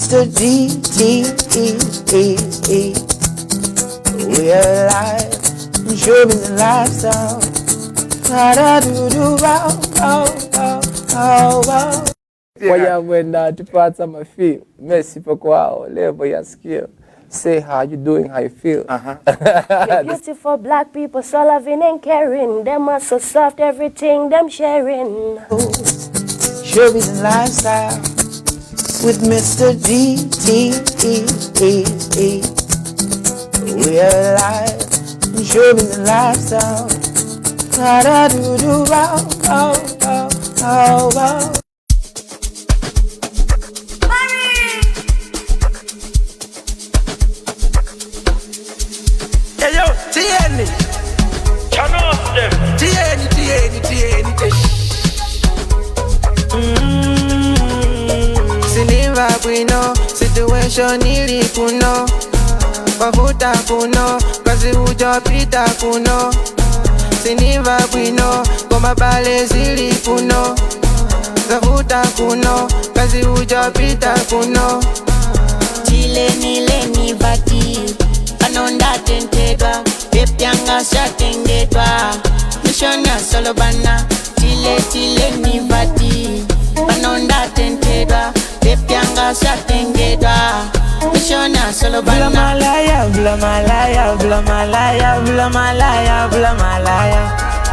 Mr. G-T-E-E-E. We're alive, showbiz and lifestyle. Wayawenda tupata mafeel Messi pokwao level ya skill. Say how you doing, how you feel. You're beautiful black people, so loving and caring. Them are so soft, everything them sharing. Showbiz and lifestyle with Mr. G-T-E-E-E. We're alive, showbiz and lifestyle. Hey yo, TN. Turn off them. TN. Siliva kuno, situation ili kuno. Wafuta kuno, kazi ujapita kuno. Siliva kuno, koma bale zili kuno. Wafuta kuno, kazi ujapita kuno. Chile nile vati, anonda tentedwa, pepianga shatengedwa. Mishona solo bana, chile ni vati, anonda tentedwa, pepianga shatengedwa. Mishona solo bana. Bla malaya.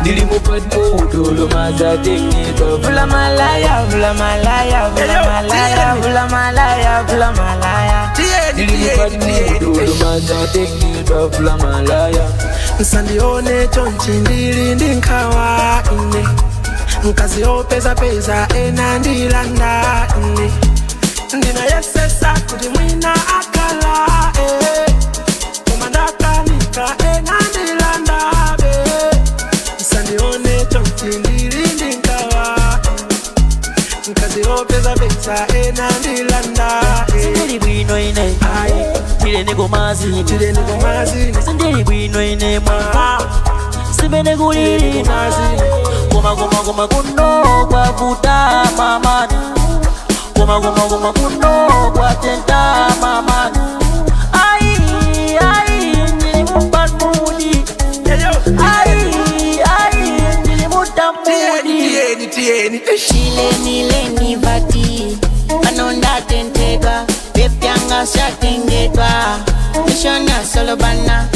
Dilimu padmo dolo maza tengedwa. Bla malaya. Dilimu padmo dolo maza tengedwa. Bla malaya. Nsandione chonchi ndili ndinkawa ine. Nkazi opeza enandilanda ine. Ndina yesesa kuti mwina akala Kumandaka nika enandilanda Nsandione chonchi ndili ndinkawa Nkazi opeza enandilanda Sindeli bwino ine Chile nego mazini Sindeli bwino ine mwa Simene kulili Goma kuno kwa vuta mamani Goma kuno kwa tenta mamani Ai nilimupa mudi Ai nilimuta mudi Chile nile vati, anonda tentedwa, pepianga shatengedwa. Mishona solo bana,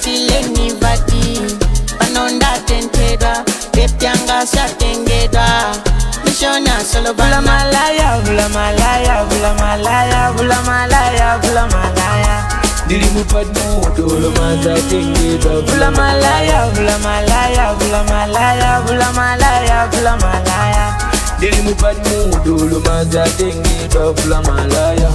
chile ni vati, anonda tentedwa, pepianga shatengedwa. Mishona solo bana. Bla malaya. Dilimu padmo dolo maza tengedwa. Bla malaya. Dilimu padmo dolo maza tengedwa. Bla malaya.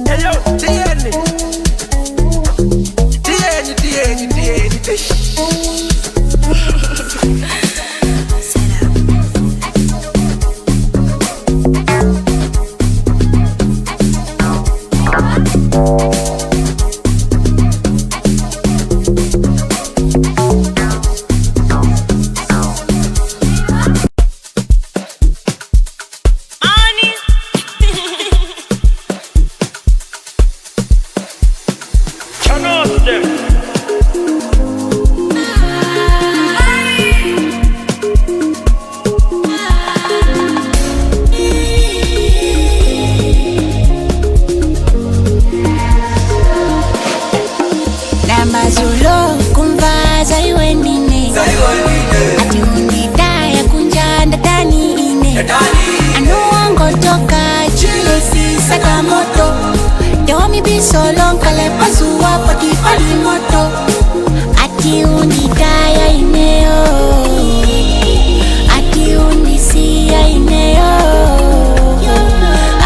Hey yo, TN. Turn off them. Zulo kumvaza iwe nine Ati unidaya kunjanda dani ine Anuango toka chile si sakamoto Yomi bisolo nkale pasuwa poti pali moto Ati unidaya ineo Ati undisia ineo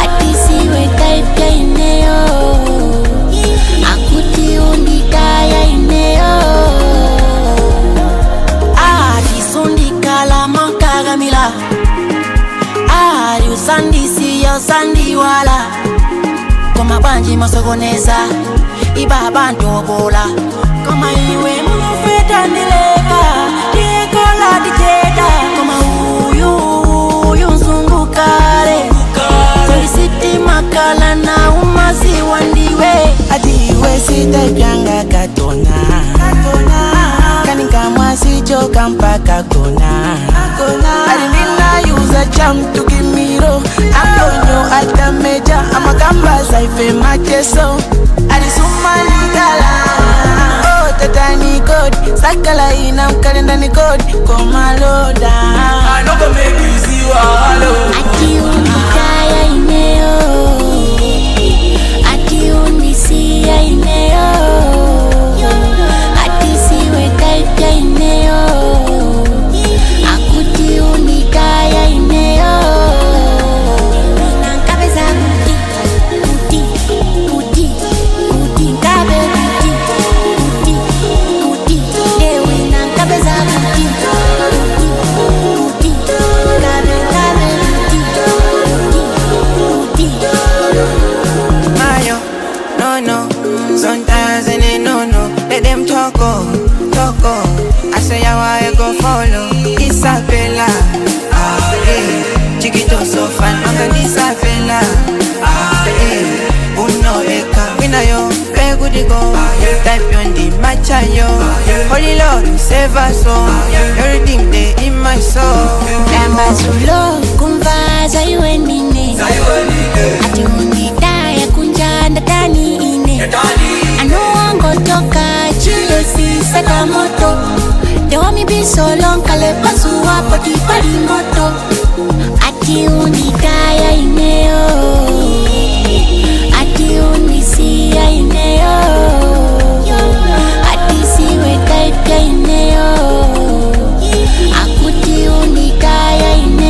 Ati siwe taipia ineo Akuti undidaya ineo Ati sundikala mankagamila Ari usandi siya usandi wala Koma banji masogoneza Iba bantu obola Koma iwe munofeta ne type yanga katona Kanika mwasi choka mpaka kona Arinina use a jam to give me ro Antonio alta meja Amakamba saife macheso Arisumani gala Tatani code, sakala ina mkalenda ni code Koma loda I no go make you see wahalo Ati unikaya ineo Ati unisia ineo Ati siwe type ya ineo Akuti unikaya ineo Nankabeza kuti Kuti, kuti, nkabe kuti Sometimes and they no. Let them talk. I say I go follow. Isabella, Chiquito so fun. I'm Isabella, Uno eka. We know yo, where good you go? Type on the matcha yo. Holy Lord, save us all. Everything they in my soul. Lamba sulo kumvaza yuenine Ati unidaya kunjanda dani ine Anu wango toka chile si seta moto Dewa mi biso lonkale pasu wapo kipali moto Ati unidaya ineo Ati unisia ineo Ati siwe type ya ineo Akuti unikaya ineo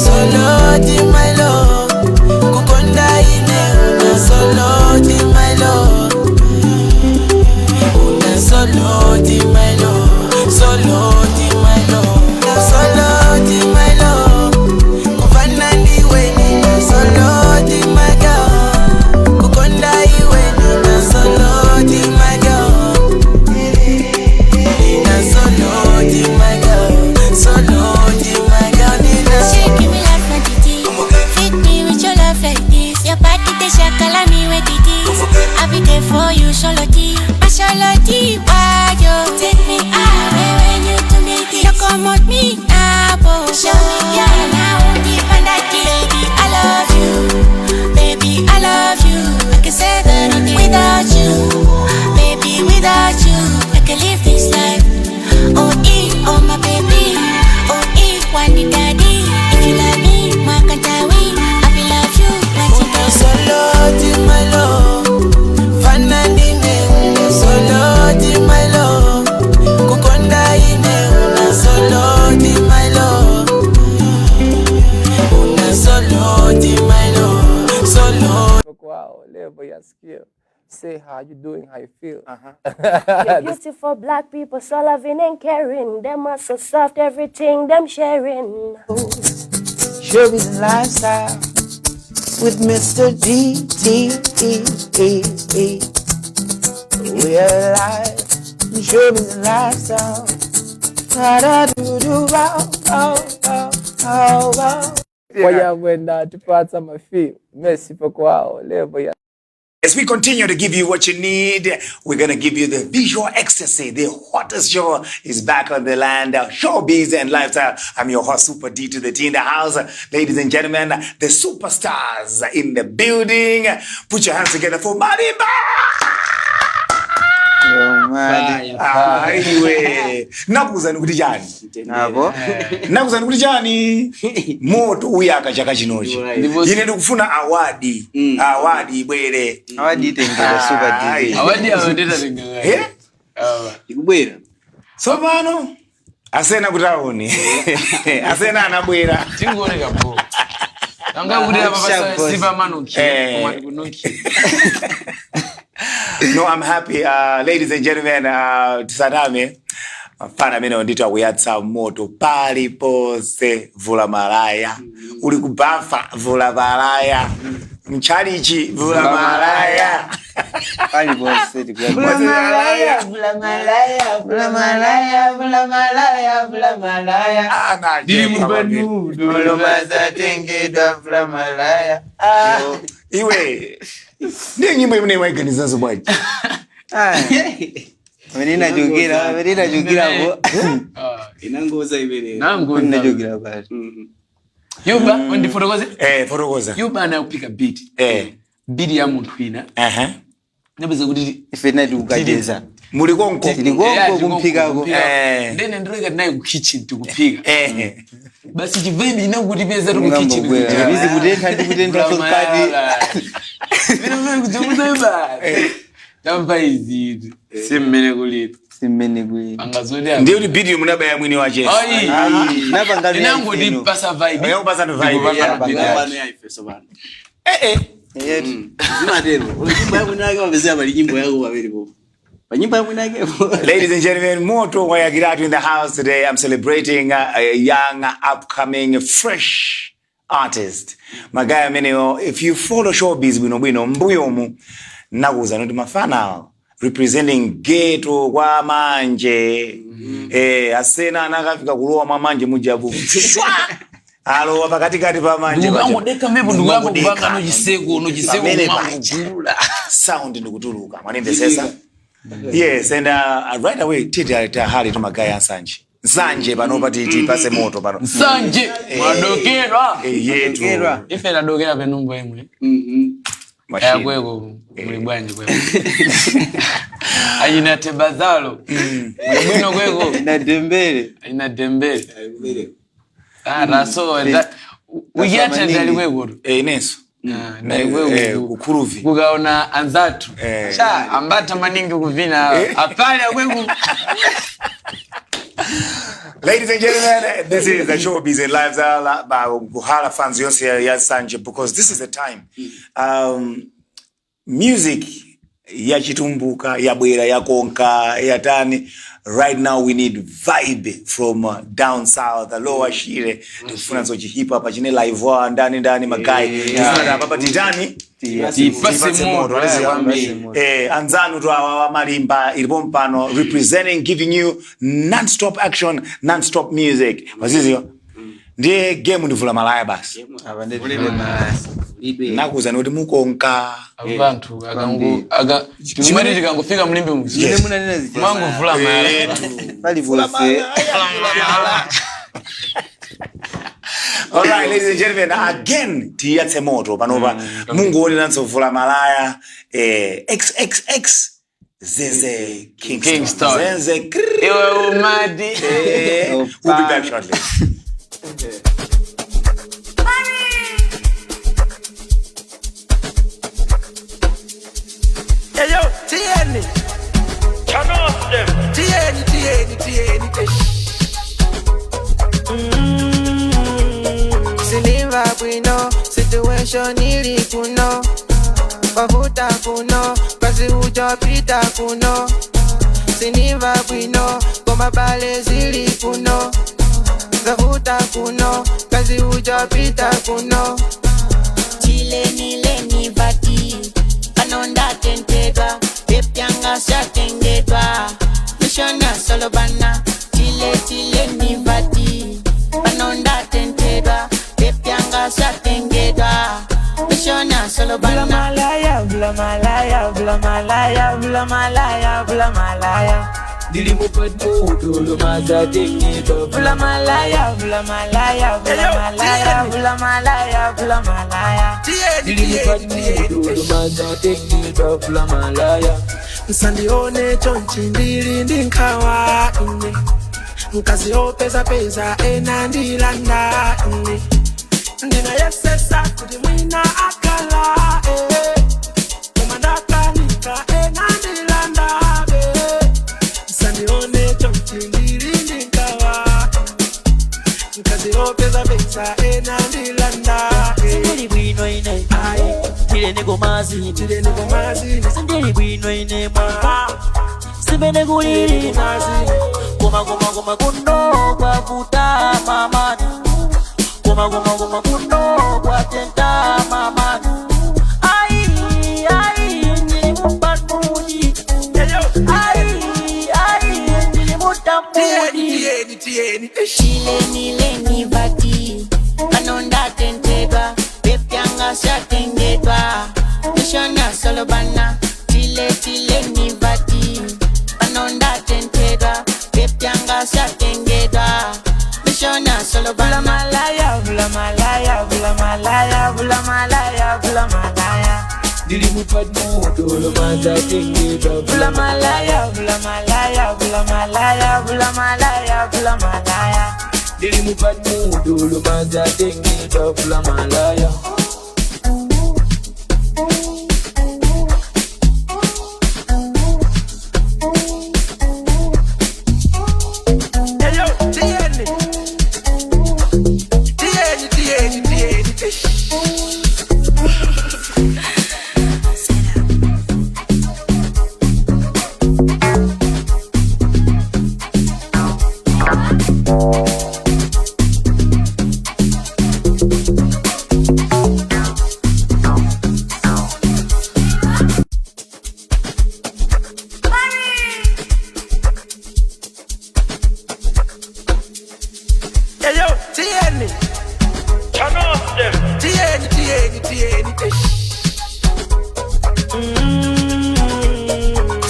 Solo, my love. kwao, level ya skill. Say how you doing, how you feel. You're beautiful black people, so loving and caring. Them are so soft, everything them sharing. Showbiz lifestyle with Mr. D.T.E. We're alive. Showbiz lifestyle. Wayawenda tupata mafi, Messi po kwao, level ya. As we continue to give you what you need, we're going to give you the visual ecstasy. The hottest show is back on the land, Showbiz and Lifestyle. I'm your host, Super D to the T in the house. Ladies and gentlemen, the superstars in the building. Put your hands together for Marimba! Anyway, nakuza nikuti jani. Nakuza nikuti jani. Moto uyaka chaka chinochi. Yine ndikufuna awadi. Awadi bwere. Awadi itengera Super D. Awadi awendeta tengera. Ikubwera. So pano asena kutaoni. Asena anabwera. Tingoneka po. Anga kudira baba siva manuki. No, I'm happy. Ladies and gentlemen, tisaname. Mfana mino ndito wiyatsa moto pali pose vula malaya. Uli kubafa vula malaya. Mchalichi vula malaya. Pali pose vula malaya, vula malaya, vula malaya, vula malaya, vula malaya. Dimbanu dolo mazatengedwa vula malaya. Iwe. Ndiye nyimbo imene mwayiganiza zobwaji. Menina jogira bo. Inangoza ibere. Nangoza jogira bali. Yuba ndi fotokoze? Fotokoza. Yuba na kupika beat. Beat ya muntu ina. Nabeza kuti ife nadi ukajeza. Muri konko. Tiligongo kumpika ko. Ndene ndireka naye ku kitchen tukupika. Basi chivebi inakuti pesa ku kitchen. Bizi kutenta so party. Vino kujukuza ba. Tamba izi. Simmene kulita. Angazodi. Ndiyo ni video munaba ya mwini waje. Ai. Napa ngabe. Inango di pasa vibe. Ayo pasa no vibe. Bana ya ifeso bana. Zimadero. Nyimbo yako nake wabezea bali nyimbo yako babiri bo. Nyimbo yako nake. Ladies and gentlemen, Moto Wayagiratu in the house today. I'm celebrating a young, upcoming, fresh artist. Magaya meneo, if you follow Showbiz bino mbuyomu nakuza noti mafana representing ghetto kwa manje. Asena nakafika kulowa mamanje mujabu. Alo wapakatikati pa manje. Ndugu deka mebu ndugu yangu kubanga nojisego mangula. Sound ndukutuluka. Manende sesa. Yes, and right away titi hali to magaya Nsanje pano pati pase moto pano. Nsanje madokerwa. Yetu. Ife na dokera penumbo emwe. Ya kwego mulibwanje kwego. Ayina tebazalo. Mulibwino kwego na dembele. Ayina dembele. Raso uyata ndali kwego. Neso. Kukuruvi. Kugaona anzatu. Cha ambata maningi kuvina apale kwego. Ladies and gentlemen, this is the Showbiz and Lifestyle by Guhala fans yonse ya Sanje, because this is the time. Music ya chitumbuka, ya bwera, ya konka, ya tani. Right now we need vibe from down south, the lower shire. Tufuna sochi hip hop, achine live wa, ndani magai. Tufuna papa titani. Tipase moto. Anzanu tu wa Marimba, ilipompano, representing, giving you non-stop action, non-stop music. Wazizio? Ndiye game ndivula malaya basi. Nakuza noti mukonka. Abantu tumari tikangofika mlimbi mzuri. Mangu vula malaya. Bali bose. All right, ladies and gentlemen, again, tiyatse moto panova. Mungu oni nanso vula malaya. XXX Zeze Kingston. Zeze. Ewe umadi. We'll be back shortly. Hey yo, TN. Turn off them. TN. Siniva we know situation ili kuno. Bavuta kuno, kazi ujapita kuno. Siniva kuno, koma bale zili kuno. Zavuta kuno, kazi ujapita kuno. Chile ni vati, anonda tentedwa, pepyanga shatengedwa. Mishona solo bana, chile ni vati, anonda tentedwa, pepyanga shatengedwa. Mishona solo bana. Bula malaya. Dili mo pad mo dolo maza teknido. Bula malaya. Dili mo pad mo dolo maza teknido. Bula malaya. Nsandione chonchi ndili ndinkawa ine. Nkazi opeza peza enandilanda ine. Ndina yesesa kuti mwina akala Kumandaka nika enandilanda Nsandione chonchi ndili ndinkawa Nkazi opeza peza enandilanda Sindeli bwino ine Tile nego mazi Sindeli bwino ine Simbe nego lili mazi Goma kuno kwa futa mamani Goma kuno kwa tenta mamani Ai Njili mupatmudi Ai Njili mutamudi Chile ni vati, anonda tentedwa, pepyanga shatengedwa. Mishona solo bana, chile ni vati, anonda tentedwa, pepyanga shatengedwa. Mishona solo bana. Bula malaya. Dili mo pad mo dolo maza teknido. Bula malaya. Dili mo pad mo dolo maza teknido. Bula malaya.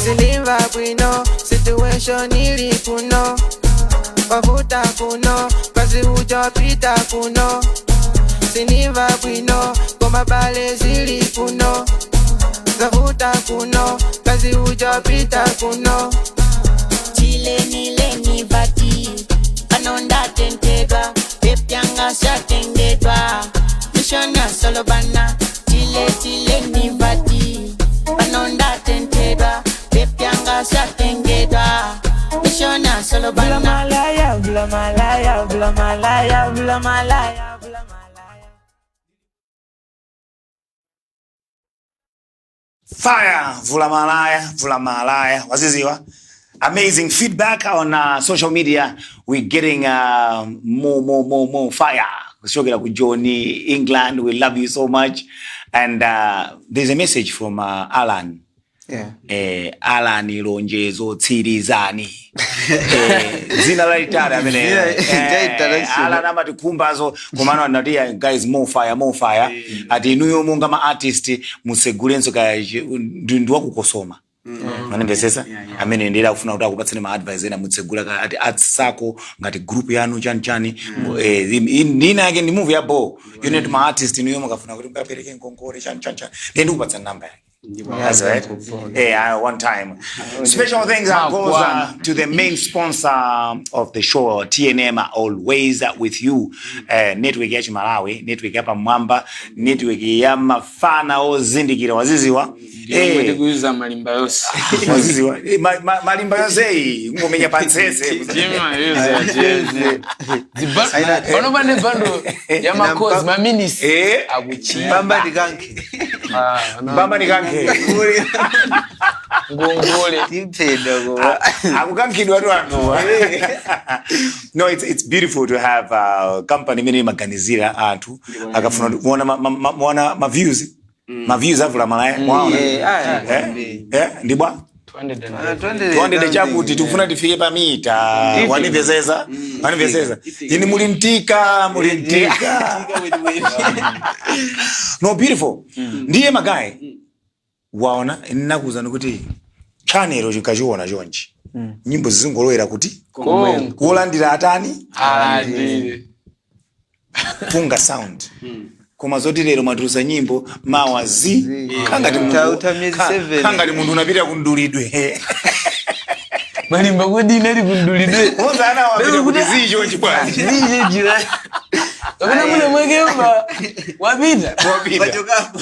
Siniva kuno, situation ili kuno. Bavuta kuno, kazi ujapita kuno. Siniva kuno, koma bale zili kuno. Zavuta kuno, kazi ujapita kuno. Chile ni vati, anonda tentedwa, pepyanga shatengedwa. Mishona solo bana, chile ni vati, anonda tentedwa, pepyanga shatengedwa. Mishona solo bana. Bula malaya. Fire, Vula Malaya. Waziziwa. Amazing feedback on social media. We're getting more fire. Shogera ku Johnny, England, we love you so much. And there's a message from Alan. Yeah. Alan Ilonjezo Tsirizani. Zina la itara amene. Alan amati kumbazo komano anatia guys more fire. Ati nuyo munga ma artist musegulenso ka ndwa kukosoma. Manembesesa amene ndira kufuna kuti akupatsane ma advice ena mutsegula ka ati arts sako ngati group yanu chani ndina yake ndi movie ya bo you need ma artist nuyo mukafuna kuti mukapereke ngonkore chani then ukupatsa number yake. That's right. Yeah, one time. Special thanks goes to the main sponsor of the show, TNM, always with you. Network ya Malawi, network ya Mwamba, network ya mafana ozindikira waziziwa. Kuuza malimba yose. Waziziwa. Malimba yose ngomenya pansese. Jima yose. Bano bande bando ya makozi ma minis aguchi. Bamba diganki. Bamba ni kanke. Ngongole. Timpedo. Akukankidwa tu antu. No, it's beautiful to have a company mini maganizira antu. Akafuna muona ma views. Ma views avula malaya. Mwaona. Ndibwa? 200 chakuti tufuna tifike pa mita. Wanipezeza. Ini mulintika. No, beautiful. Ndiye magaye. Waona ninakuza nikuti channel chikachiona chonchi. Nyimbo zingolowera kuti kulandira atani? Punga sound. Koma zoti lero matulusa nyimbo mawazi kangati mundu unapita kundulidwe. Malimba kodi nali kundulidwe. Mwanza ana wapita kuti chonchi bwana. Jira. Kabona mune mwekemba.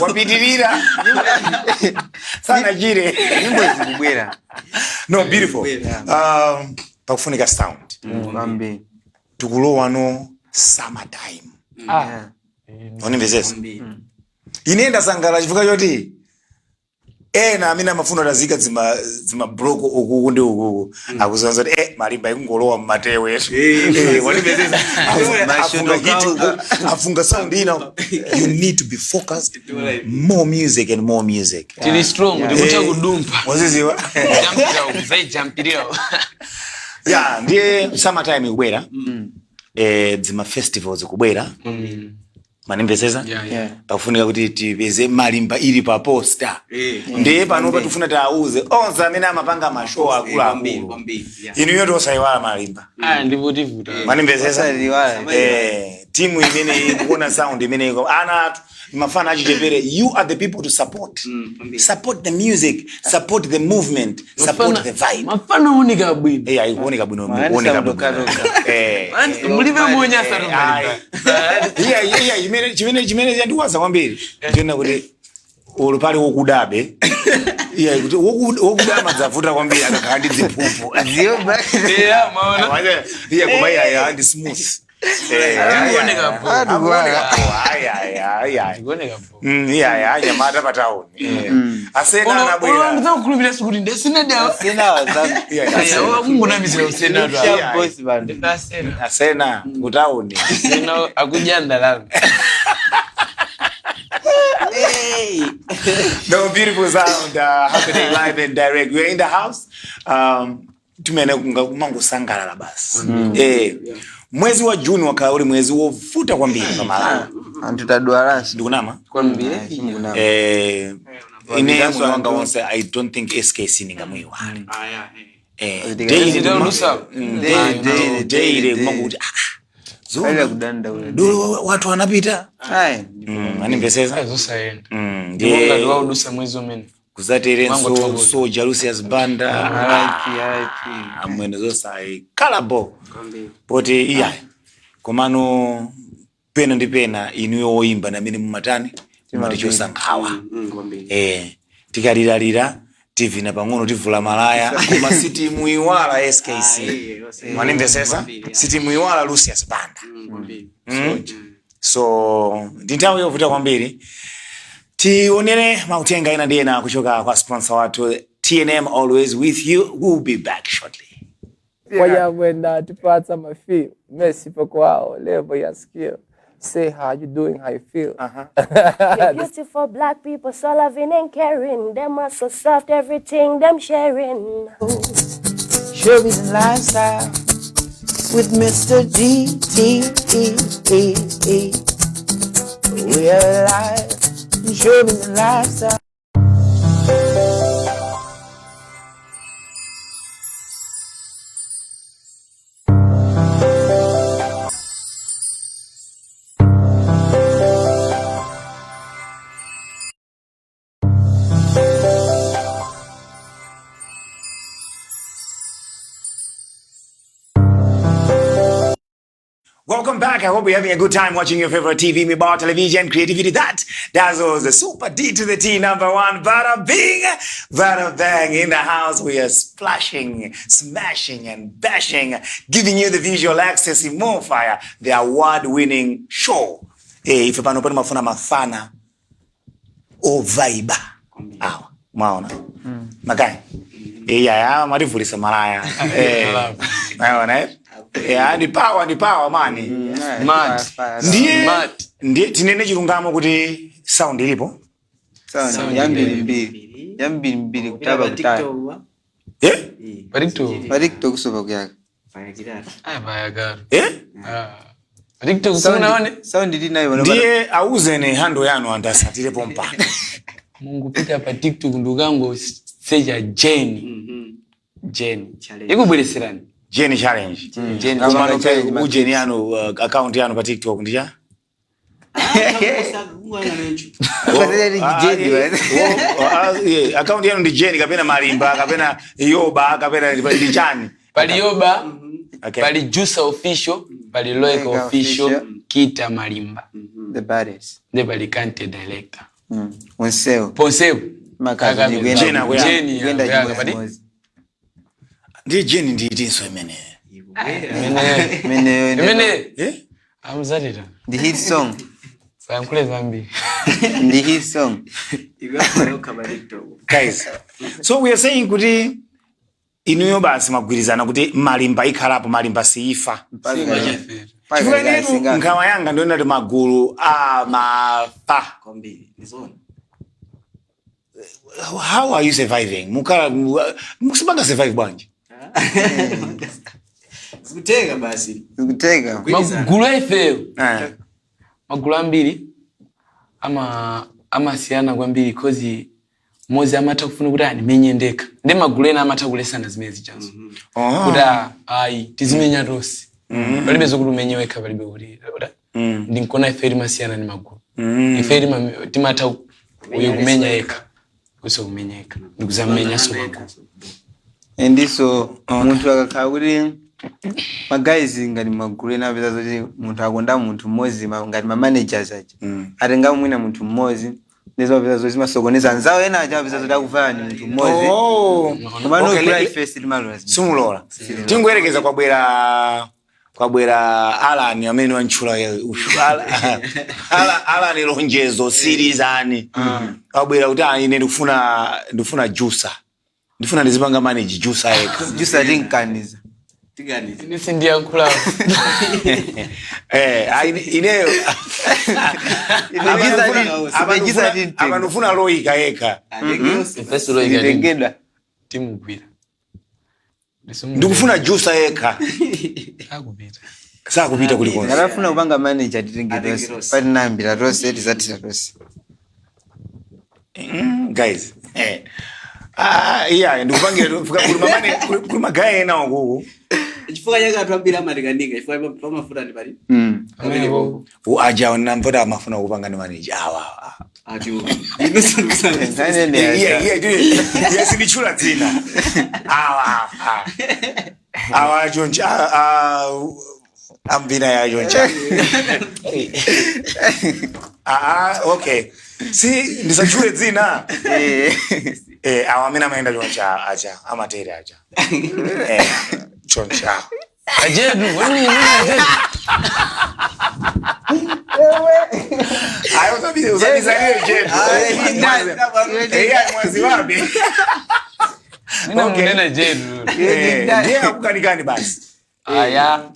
Wapitirira. Sana jire. Nyimbo zikubwera. No, beautiful. Pakufunika sound. Mambe. Tukulowa no summertime. Wanimvezesa. Inenda sangala chifuka choti ena amina mafuno razika zima broko okuku ndi okuku akuzonza malimba ikungolowa mmatewe wanimvezesa. Afunga sound ina. You need to be focused. More music and more music. Tili strong ndikucha kudumpa. Waziziwa. Jampirira. Yeah, ndiye summertime ikubwera. Zima festivals ikubwera. Manimvezesa? Pakufunika kuti tipeze malimba ili pa poster. Ndiye panopa tufuna tauze onza amene amapanga mashow akulu. Inu yote osaiwala malimba. Ndivuta. Manimvezesa? Timu imene ikuona sound imene iko ana mafana achichepere. You are the people to support. Support the music, support the movement, support the vibe. Mafana unika bwino. Ikuonika bwino, uonika bwino. Mulibe muonyasa rumba. Chimene yandiwaza kwambiri. Tena kuti ulupali wokudabe. Kuti wokudama zavuta kwambiri akakandi ziphuphu. Zio back. Maona. Koma andi smooth. Nyamata pa town. Asena na bwera. Ndiza kukulubira sikuti ndesina dawa. Mungonamizira usena dawa. Boys band. Asena ku town. Sina akujanda lana. No, beautiful sound happening live and direct. We're in the house. Tumene kumangu sangalala basi. Mwezi wa Juni wakauli mwezi wovuta kwambiri kwa Malawi. Antutadwaransi. Ndikunama? Kwambiri. Ine mwanga wonse I don't think SKC ningamwiwale. Daily kumangu kuti Zula kudanda ule. Dulu watu wanapita. Animveseza? Zosaenda. Ndiye ndiwa udusa mwezi omene. Kuzaterenso so Jalusius Banda. Amwene zosai kalabo. Poti iya. Komano pena ndi pena inuyo oimba na mini mumatani. Maticho sankhawa. Tikaliralira TV na pang'ono tivula malaya. Kuma siti muiwala SKC. Mwanimvesesa? Siti muiwala Lucius Banda. So ndintawo yovuta kwambiri. Tionere mautenga ina ndiye kuchoka kwa sponsor watu TNM, always with you. We'll be back shortly. Wayabwenda tipatsa mafi Messi pokwao level ya skill. Say how you doing, how you feel. You're beautiful black people, so loving and caring. Them are so soft, everything them sharing. Sharing the lifestyle with Mr. GTE. We're alive, sharing the lifestyle. Welcome back. I hope you're having a good time watching your favorite TV, Mibar Television, creativity that dazzles the super D to the T, #1, Bada Bing, Bada Bang. In the house, we are splashing, smashing, and bashing, giving you the visual access in More Fire, the award-winning show. If you want to mafuna mafana, o vibe awa maona makai ya marivulisa malaya maona ni power mani ndiye tinene chilungamo kuti sound ilipo sound yambiri kutaba kutaya TikTok kusoba kuyaka TikTok unaone sound ndinayo ndiye auzene hando yanu andasatire pompa Mungu pita pa TikTok ndugango seja Jenny ikubwereserani Jenny challenge kama no Jenny yanu account yanu pa TikTok ndija account yanu ndi Jenny kapena Malimba kapena Yoba kapena Lichani pali Yoba pali Jusa official pali Loika official Kita Malimba the baddest the bali Kante director Ponseo makazi Jenny ndi Jenny ndi itinso imene amzalira the hit song sankule zambi the hit song guys so we are saying kuti inuyo basi magwirizana kuti Malimba ikhalapo Malimba siifa ngama yanga ndio ndati magulu amafa kombili nizona. How are you surviving? Mukisibanga survive bwanji. Sikutega basi. Sikutega. Magulu efeo. Magulu ambiri ama siana kwambiri kozi mozi amata kufuna kuti animenyendeka. Nde magulu ena amata kulesana zimezi chanzo. Kuda ai tizimenya rosi. Balibe zokulumenyeweka balibe uri. Ndinkona eferi masiana ni magulu. Eferi timata uyo kumenya eka. Kuso kumenyeka. Ndikuzamenya sobaga. Endiso muntu akakawuri guys ngani magulu na biza zoti muntu akonda muntu mmozi ngani managers aje. Atenga mwina muntu mmozi nezo biza zoti masokoneza nzawo ena aja biza zoti akufana ni muntu mmozi. Koma no bright face malwazi. Sumulola. Tingoerekeza kwabwera Alan amene wanchula Alan lonjezo series ani. Kwabwera kuti ine ndifuna Jusa. Ndifuna ndizipanga manage Jusa eka. Jusa linkaniza. Tiganiza. Nisi ndiya nkula. Ineyo. Abanufuna Loika eka. Fesu Loika ndengeda. Timu gwira. Ndikufuna Jusa eka. Akubita. Sakupita kuliko. Ngarafuna kupanga manager ndengeda. Pali nambira rose etizatira rose. Guys. Yeah, ndikupangira kuli magaya ena okuku. Chifuka yaka atwambira amarikanika, chifuka pamafuta ndi pali. Amene aja onamvoda amafuna kupanga ni manager awa. Aju. Inosanusana. Yes, ndichula dzina. Awa Joncha ambina ya Joncha. Okay. Si ndisachule dzina. Awa mina maenda Joncha aja amatere aja. Joncha. Ajedu, wani ajedu. Ayo tabi uzalizaliwe Jedu. Mwazi wabi. Nina mwenena Jedu. Ndiye akukanikani basi. Aya.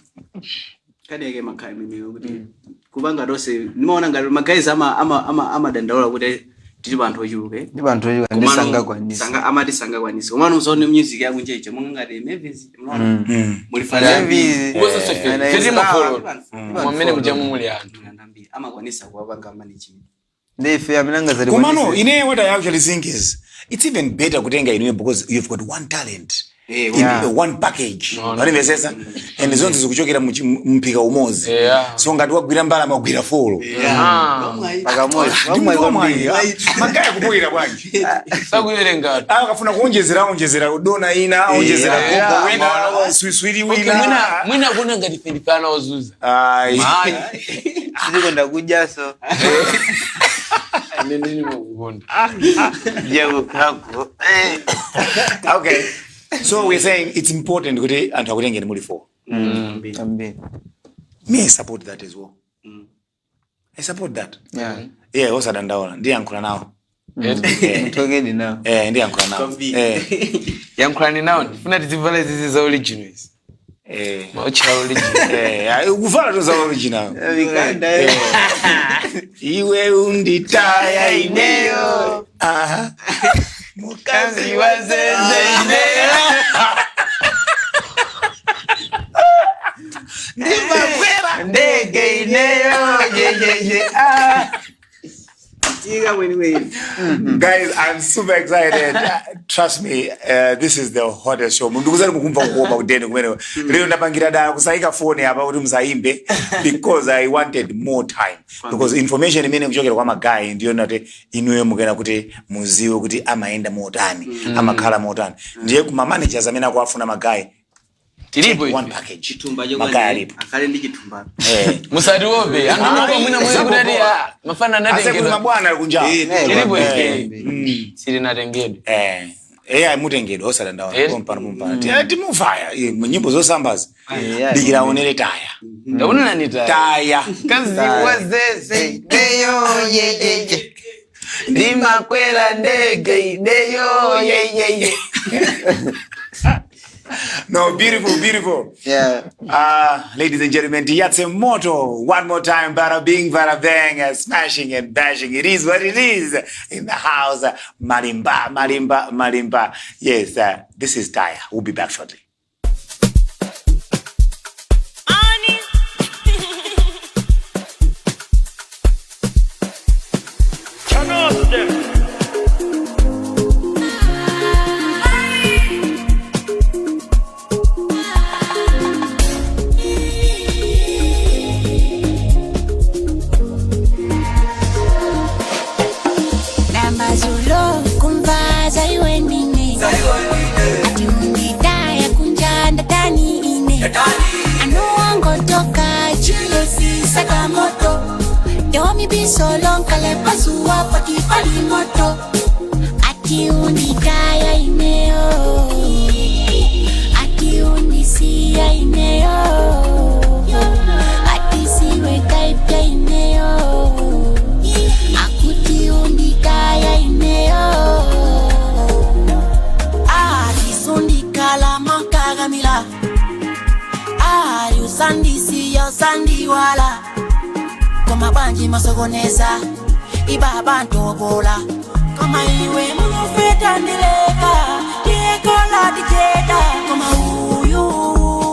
Kadi yake makai mimi kuti kubanga rose nimeona ngalo magaiza ama dandaula kuti tiri bantu ojuke. Ndi bantu ojuke ndisanga kwanisa. Sanga amati sanga kwanisa. Umwana uzone music yako njeje mungangati Mavis. Mulifanya Mavis. Ngoso sofe. Tiri mafolo. Mwamene mujamu muli antu. Ndambi ama kwanisa kuwabanga management. Ndefe aminanga zali kwanisa. Kumano ine what I actually think is it's even better kutenga inuwe because you've got one talent. In one package. Wanimesesa and zonke zikuchokera mpika umozi. So ngati wagwira mbala magwira folo. Pakamozi. Magaya kubwira bwanji. Sakuyerenga. Akafuna kuonjezera dona ina, onjezera gogo wina, swiswiri wina. Mwina kuna ngati Filipana ozuza. Ai. Sikwenda kujaso. Nini mwakugonda. Jago kako. Okay. So we're saying it's important kuti antu akutengeni muli for. Me I support that as well. I support that. Yeah, osadandaula. Ndiye ankula nawo. Mtogeni nao. Ndi yankhula nawo. Yankhulani nawo ndifuna tizivala zizi za originals. Maucha original. Ukuvala to za original. Vikanda. Iwe unditaya ineyo. Aha. Mukazi wazenze ineyo. Ndimakwera ndege ineyo. Guys, I'm super excited. Trust me, this is the hottest show. Mundukuzani mukumva kuomba kudeni kumene. Leo ndapangira dala kusaika phone hapa kuti musaimbe because I wanted more time. Because information imene kuchokera kwa magayi ndiyo nati inuyo mukena kuti muziwe kuti amaenda motani, amakhala motani. Ndiye kuma managers amene akuafuna magayi. Tilipo one package. Chitumba je kwani akale ndi chitumba. Musadi wobe. Anduko mwina mwezi kudadi ya mafana natengedwa. Ase mabwana kunja. Tilipo siri natengedwa. Mutengedwa osadandawa kompana. Timufaya nyimbo zosambaza. Dikira onere taya. Ndaona ni taya. Kazi wazeze deyo ye. Ndimakwela ndege deyo ye. No, beautiful. Yeah. Ladies and gentlemen, Tiyatse Moto. One more time, bada bing, bada bang, smashing and bashing. It is what it is in the house. Marimba. Yes, this is Taya. We'll be back shortly. Turn off them. So long kale pasua pati pali moto ati unikaya ineo ati unisia ineo ati siwe kaipya ineo akuti unikaya ineo sundikala makagamila usandi siyo sandi wala Koma banji masogoneza Ibaba ntobola Koma iwe munofeta nileka Niekola dijeda Koma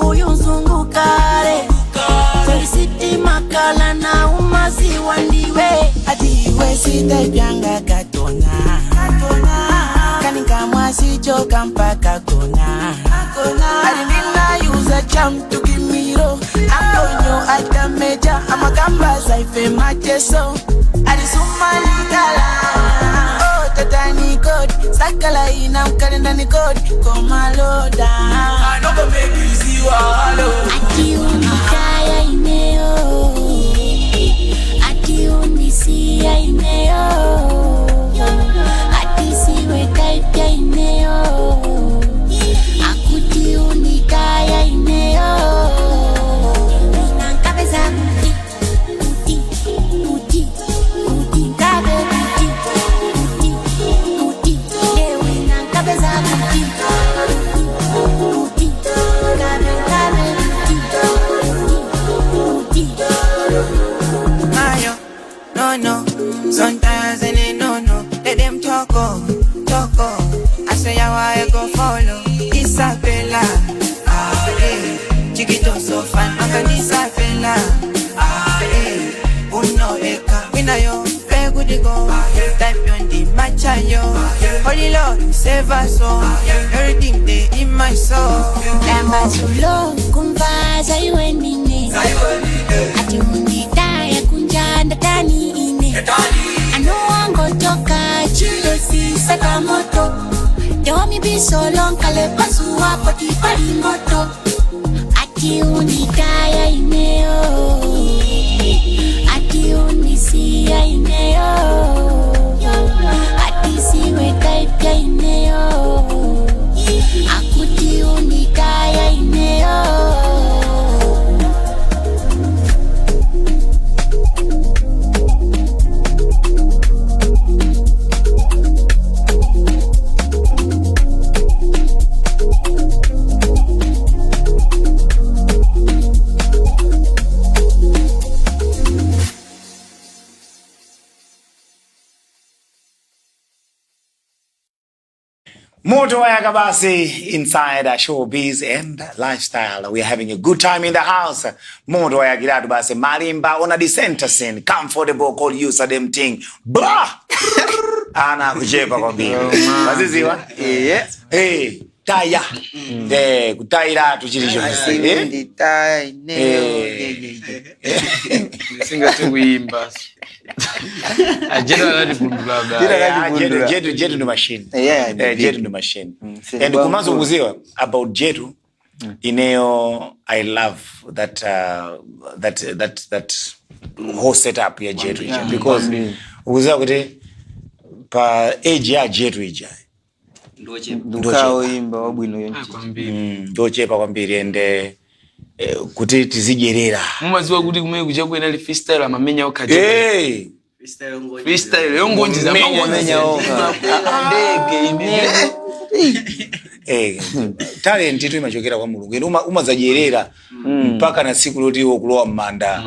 uyu nzungukare Felicity makala na umazi wandiwe Adiwe sita ibyanga katona Kaninga mwasi choka mpaka kona Adinina yuza jam tukimiro Antonio atameja Amakamba saife macheso Adisumani gala Oh tatani kodi Sakala ina mkalenda ni kodi Komaloda Anoko maybe ziwa halo Ati unikaya ineo Ati unisia ineo Ati siwe kaipya ineo Akuti unikaya ineo No, sometimes and they no. Let them talk. I say I go follow. Isabella, Chiquito so fun, Isabella, uno eka, winayo, pegu di go, type on the matcha yo, Holy Lord, save us all, everything they in my soul. Lamba sulo, kumbaza iwe nini, ati unitaya kunjanda tani ine, anu wango toka, chile si sakamoto, Yomi be so long, kale pasua pati pali moto, ati unikaya ineo, ati unisia ineo, ati siwe kaipya ineo, akuti unikaya ineo. Moto wayaka basi inside showbiz and lifestyle. We are having a good time in the house. Moto wayakiratu basi marimba on a decent scene. Comfortable call use them thing. Blah! Ana kujepa kwa mbili. Waziziwa? Hey, taya. Kutaira tuchirisho. Singa tukuimba. Jetu the machine. Jetu the machine. And kumazo kuziwa about Jetu, ineo I love that whole setup ya Jetu because kuziwa kuti pa age ya Jetu ija. Ndukao imba wabwino yonchi. Ndochepa kwa mbili ende kuti tizigerera. Mumaziwa kuti kumwe kuja kwena li freestyle amamenya okaje. Freestyle yongonji za menya oka. Ndege talent itu imachokera kwa Mulungu. Eno umazajerera mpaka na siku loti okulowa mmanda.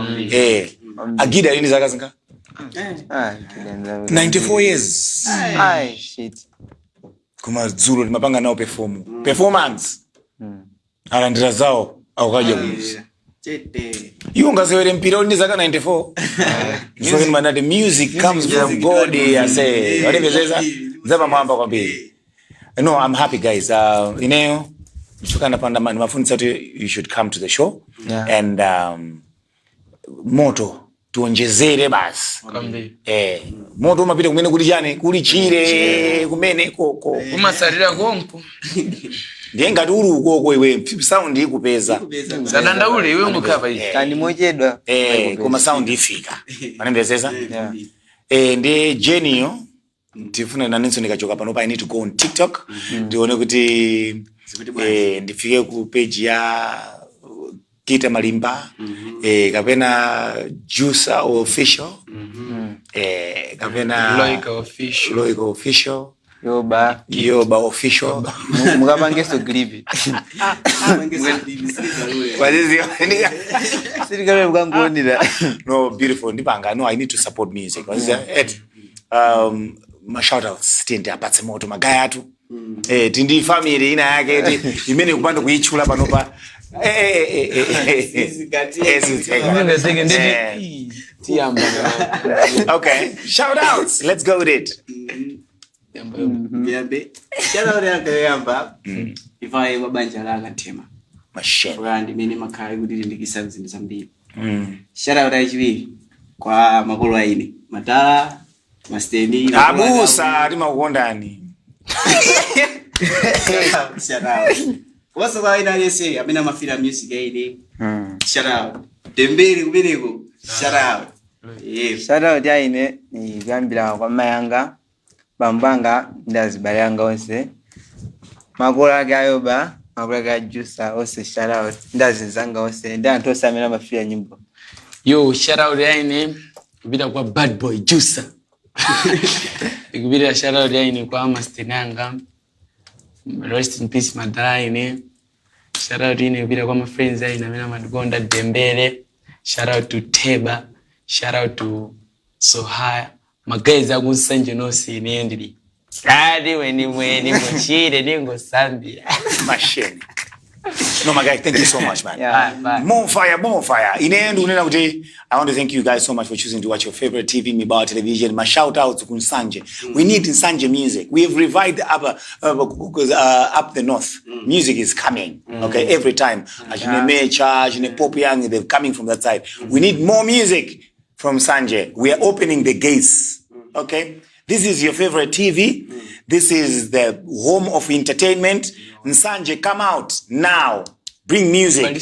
Agida lini zaka zinga? 94 years. Shit. Kuma zulu mapanga nao performance. Alandira zao au kaja kuzi. You ngazewere mpira ndi zaka 94. So when the music comes from God, I say, whatever zeza zaba mwamba kwa mbili. No, I'm happy guys. Ineo tukana pandamani mafundisho you should come to the show and moto tuonjezere basi. Moto umapita kumene kuli jane, kuli chire, kumene koko. Umasarira konko. Ndiye ngati uri ukoko iwe sound ikupeza. Sadanda ule iwe ngukava hii. Kandi mojedwa. Kuma sound ifika. Manembezeza? Ndi Jenio tifuna naninso nikachoka pano pa I need to go on TikTok. Ndione kuti ndifike ku page ya Kita Malimba, kapena Juicer official, kapena Loika official, Yoba official. Mugabangeso grivi. Wazizi sirikale mugangondira. No, beautiful. Ndipanga no, I need to support music. Wazizi my shout outs tindi apatse moto magaya atu. Tindi family ina yake imene kupanda kuichula panopa. Okay, shout outs. Let's go with it. Shout out yamba. Ifai wabanja langa tema. Machine. Brand mini makai kudili ndikisa zambiri. Shout out ichibi kwa makolo aini. Matala, Masteni. Abusa alima ukondani. Shout out. What's the ina yese amina mafila music aini. Shout out. Dembele kubireko. Shout out. Shout out ya ine ni gambira kwa mayanga. Bambanga ndazibayanga onse. Makola ga Yoba, makola ga Juicer ose shout out. Ndazizanga onse. Ndantosa amina mafila nyimbo. Yo, shout out ya ine kubira kwa Bad Boy Juicer. Kubira shout out ya ine kwa Mastenanga. Rest in peace Madara ine. Shout out ine kubira kwa my friends ya ine amina Madgonda Dembele. Shout out to Teba. Shout out to Sohaya. Magaiza kunsanje no sinendiri. Kadi weni mchire ningo sambi. Machine. No, my guy, thank you so much, man. More fire. I want to thank you guys so much for choosing to watch your favorite TV, Mibao Television. My shout out to Kunsanje. We need Nsanje music. We have revived up the north. Music is coming. Okay, every time. Ajine Mecha, Ajine Pop Young, they're coming from that side. We need more music from Sanje. We are opening the gates. Okay, this is your favorite TV. This is the home of entertainment. Nsanje, come out now. Bring music.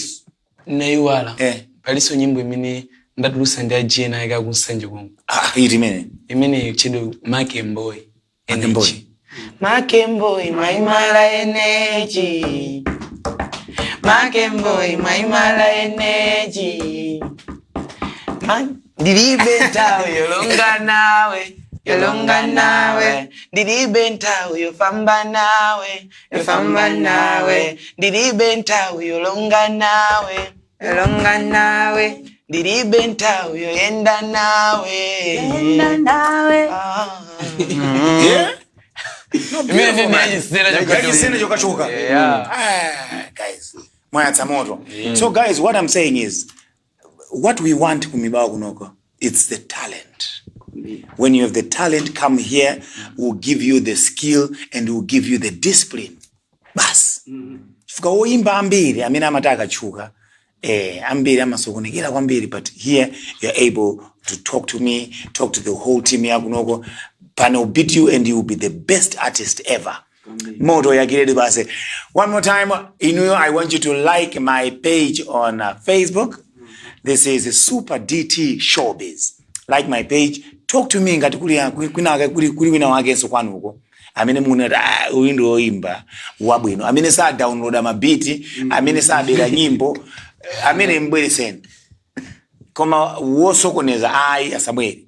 Naiwala. Paliso nyimbo imene ndatulusa ndi ajena eka kunsanje kongo. Iti imene. Imene chido Makemboy. Makemboy, maimala energy. Makemboy, maimala energy. Diribenta yolonga nawe. Yolonga nawe, diribenta yofamba nawe, yofamba nawe, diribenta yolonga nawe, yolonga nawe, diribenta yoyenda nawe, yenda nawe. Yeah. Guys, so guys, what I'm saying is, what we want kumibao kunoko, it's the talent. When you have the talent, come here, we'll give you the skill and we'll give you the discipline. Bas. Fika oimba ambiri, amina amataka chuka. Ambiri amasokonekera kwambiri, but here you're able to talk to me, talk to the whole team ya kunoko. Panel beat you and you will be the best artist ever. Moto ya Kiredu base. One more time, Inuyo, I want you to like my page on Facebook. This is Super DT Showbiz. Like my page. Talk to me ngati kuli wina wake so kwanu uko. Amene muna uindo imba wabwino. Amene sa download amabiti, amene sa bera nyimbo, amene mbwele sen. Koma wosokoneza ai asabweli.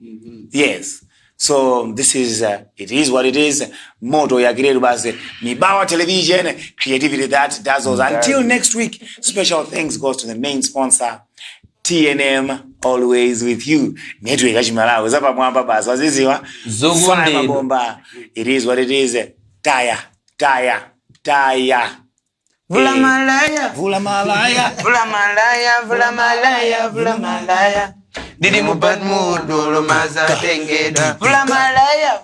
Yes. So this is it is what it is. Moto ya Kiredu base. Mibawa Television, creativity that dazzles. Until next week, special thanks goes to the main sponsor, TNM, always with you. Network Ashimalawi zapa mwamba basi waziziwa zogondela mabomba. It is what it is. Taya vula malaya Didi mu bad mood dolo maza tengeda vula malaya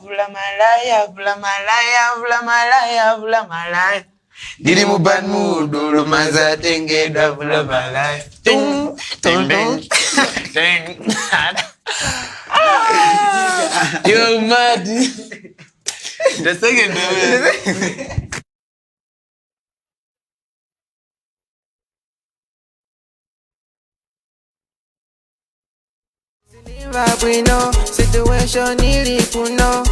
Didi mu bad mood dolo maza tengeda vula malaya ting You're mad. The second Bueno, situation ili kuno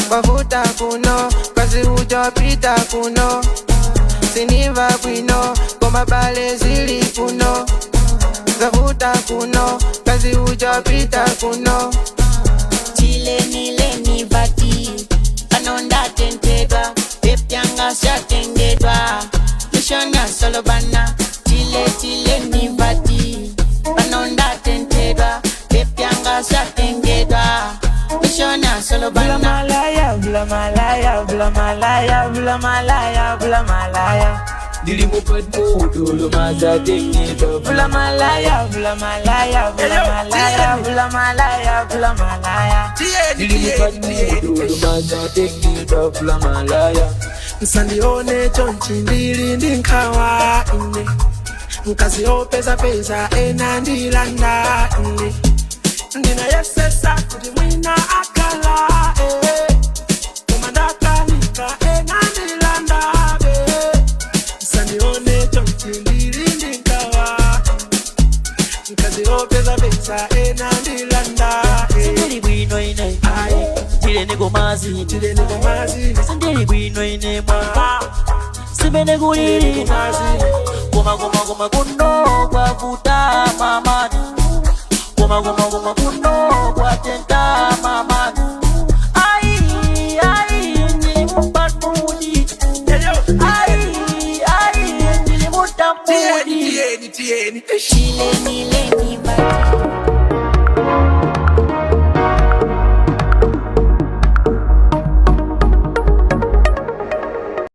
Bavuta kuno, kazi ujapita kuno Siniva kuno, koma bale zili kuno Zavuta kuno, kazi ujapita kuno Chile ni vati Anonda tentedwa Pepyanga shatengedwa Mishona solo bana Chile ni vati Anonda tentedwa Pepyanga shatengedwa Mishona solo bana Vula malaya Dili mu bad mood dolo maza tengedwa Vula malaya Dili mu bad mood dolo maza tengedwa Vula malaya Nsandione chonchi ndili ndinkawa ine Nkazi opeza enandilanda ine Ndina yesesa kuti mwina akala Kumandakanika enandilanda Nsandione chonchi ndili ndinkawa Nkazi opeza enandilanda Sindeli bwino ine Chile nego mazini Sindeli bwino ine mwa Sibene guliri Goma kuno kwa vuta mamani Goma kuno kwa tenta mamani